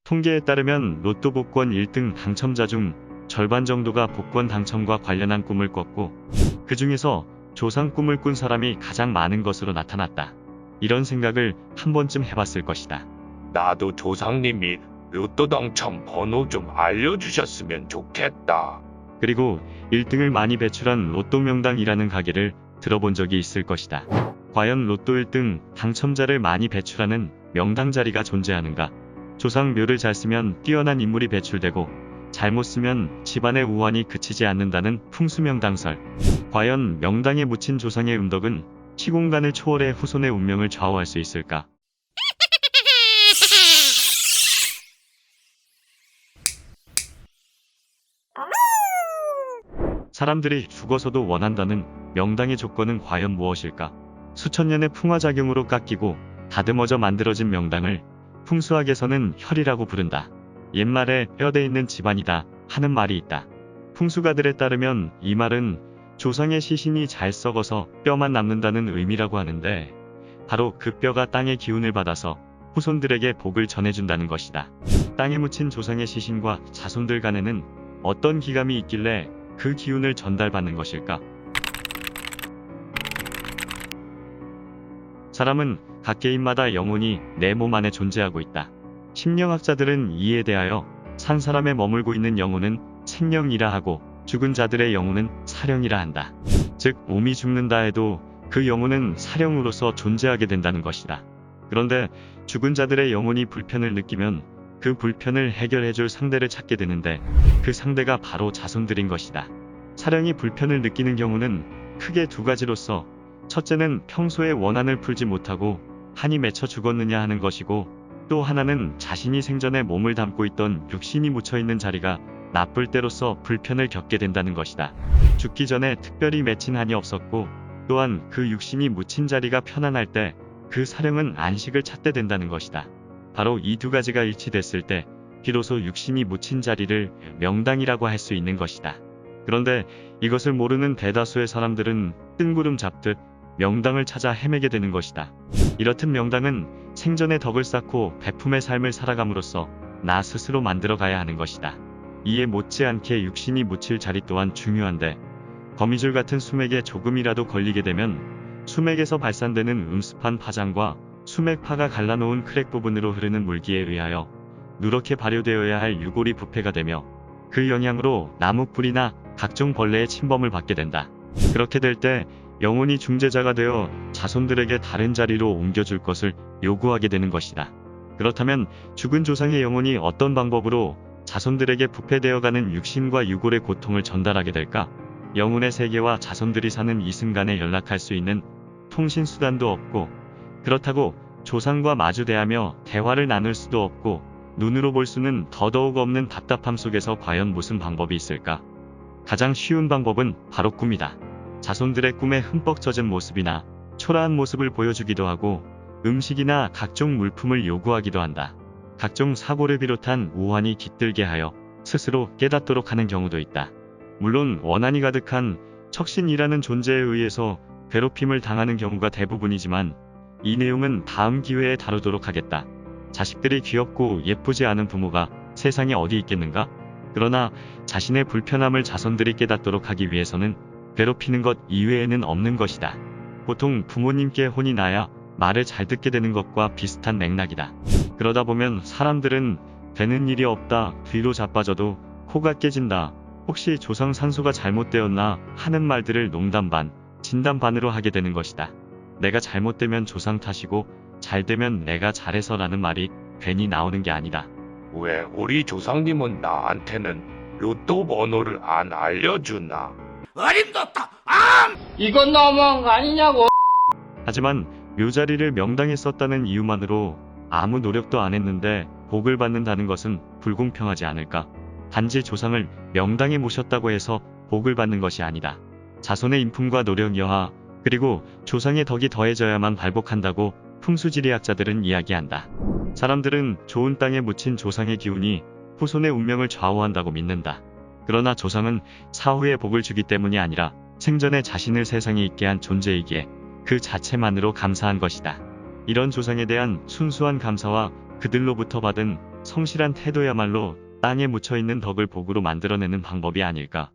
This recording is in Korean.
통계에 따르면 로또 복권 1등 당첨자 중 절반 정도가 복권 당첨과 관련한 꿈을 꿨고, 그 중에서 조상 꿈을 꾼 사람이 가장 많은 것으로 나타났다. 이런 생각을 한 번쯤 해봤을 것이다. 나도 조상님이 로또 당첨 번호 좀 알려주셨으면 좋겠다. 그리고 1등을 많이 배출한 로또 명당이라는 가게를 들어본 적이 있을 것이다. 과연 로또 1등 당첨자를 많이 배출하는 명당 자리가 존재하는가? 조상 묘를 잘 쓰면 뛰어난 인물이 배출되고, 잘못 쓰면 집안의 우환이 그치지 않는다는 풍수명당설. 과연 명당에 묻힌 조상의 음덕은 시공간을 초월해 후손의 운명을 좌우할 수 있을까? 사람들이 죽어서도 원한다는 명당의 조건은 과연 무엇일까? 수천 년의 풍화작용으로 깎이고 다듬어져 만들어진 명당을 풍수학에서는 혈이라고 부른다. 옛말에 뼈대 있는 집안이다 하는 말이 있다. 풍수가들에 따르면 이 말은 조상의 시신이 잘 썩어서 뼈만 남는다는 의미라고 하는데, 바로 그 뼈가 땅의 기운을 받아서 후손들에게 복을 전해준다는 것이다. 땅에 묻힌 조상의 시신과 자손들 간에는 어떤 기감이 있길래 그 기운을 전달받는 것일까? 사람은 각 개인마다 영혼이 내 몸 안에 존재하고 있다. 심령학자들은 이에 대하여 산 사람에 머물고 있는 영혼은 생령이라 하고, 죽은 자들의 영혼은 사령이라 한다. 즉 몸이 죽는다 해도 그 영혼은 사령으로서 존재하게 된다는 것이다. 그런데 죽은 자들의 영혼이 불편을 느끼면 그 불편을 해결해줄 상대를 찾게 되는데, 그 상대가 바로 자손들인 것이다. 사령이 불편을 느끼는 경우는 크게 두 가지로서, 첫째는 평소에 원한을 풀지 못하고 한이 맺혀 죽었느냐 하는 것이고, 또 하나는 자신이 생전에 몸을 담고 있던 육신이 묻혀있는 자리가 나쁠 때로서 불편을 겪게 된다는 것이다. 죽기 전에 특별히 맺힌 한이 없었고, 또한 그 육신이 묻힌 자리가 편안할 때 그 사령은 안식을 찾게 된다는 것이다. 바로 이 두 가지가 일치됐을 때 비로소 육신이 묻힌 자리를 명당이라고 할 수 있는 것이다. 그런데 이것을 모르는 대다수의 사람들은 뜬구름 잡듯 명당을 찾아 헤매게 되는 것이다. 이렇듯 명당은 생전의 덕을 쌓고 베품의 삶을 살아감으로써 나 스스로 만들어 가야 하는 것이다. 이에 못지않게 육신이 묻힐 자리 또한 중요한데, 거미줄 같은 수맥에 조금이라도 걸리게 되면 수맥에서 발산되는 음습한 파장과 수맥파가 갈라놓은 크랙 부분으로 흐르는 물기에 의하여 누렇게 발효되어야 할 유골이 부패가 되며, 그 영향으로 나무 뿌리나 각종 벌레의 침범을 받게 된다. 그렇게 될 때 영혼이 중재자가 되어 자손들에게 다른 자리로 옮겨줄 것을 요구하게 되는 것이다. 그렇다면 죽은 조상의 영혼이 어떤 방법으로 자손들에게 부패되어가는 육신과 유골의 고통을 전달하게 될까? 영혼의 세계와 자손들이 사는 이승간에 연락할 수 있는 통신수단도 없고, 그렇다고 조상과 마주대하며 대화를 나눌 수도 없고, 눈으로 볼 수는 더더욱 없는 답답함 속에서 과연 무슨 방법이 있을까? 가장 쉬운 방법은 바로 꿈이다. 자손들의 꿈에 흠뻑 젖은 모습이나 초라한 모습을 보여주기도 하고, 음식이나 각종 물품을 요구하기도 한다. 각종 사고를 비롯한 우환이 깃들게 하여 스스로 깨닫도록 하는 경우도 있다. 물론 원한이 가득한 척신이라는 존재에 의해서 괴롭힘을 당하는 경우가 대부분이지만, 이 내용은 다음 기회에 다루도록 하겠다. 자식들이 귀엽고 예쁘지 않은 부모가 세상에 어디 있겠는가? 그러나 자신의 불편함을 자손들이 깨닫도록 하기 위해서는 괴롭히는 것 이외에는 없는 것이다. 보통 부모님께 혼이 나야 말을 잘 듣게 되는 것과 비슷한 맥락이다. 그러다 보면 사람들은 되는 일이 없다, 뒤로 자빠져도 코가 깨진다, 혹시 조상 산소가 잘못되었나 하는 말들을 농담 반, 진담 반으로 하게 되는 것이다. 내가 잘못되면 조상 탓이고 잘되면 내가 잘해서 라는 말이 괜히 나오는 게 아니다. 왜 우리 조상님은 나한테는 로또 번호를 안 알려주나? 어림도다! 이건 너무한 거 아니냐고. 하지만 묘자리를 명당에 썼다는 이유만으로 아무 노력도 안 했는데 복을 받는다는 것은 불공평하지 않을까? 단지 조상을 명당에 모셨다고 해서 복을 받는 것이 아니다. 자손의 인품과 노력 여하, 그리고 조상의 덕이 더해져야만 발복한다고 풍수지리학자들은 이야기한다. 사람들은 좋은 땅에 묻힌 조상의 기운이 후손의 운명을 좌우한다고 믿는다. 그러나 조상은 사후에 복을 주기 때문이 아니라 생전에 자신을 세상에 있게 한 존재이기에 그 자체만으로 감사한 것이다. 이런 조상에 대한 순수한 감사와 그들로부터 받은 성실한 태도야말로 땅에 묻혀있는 덕을 복으로 만들어내는 방법이 아닐까.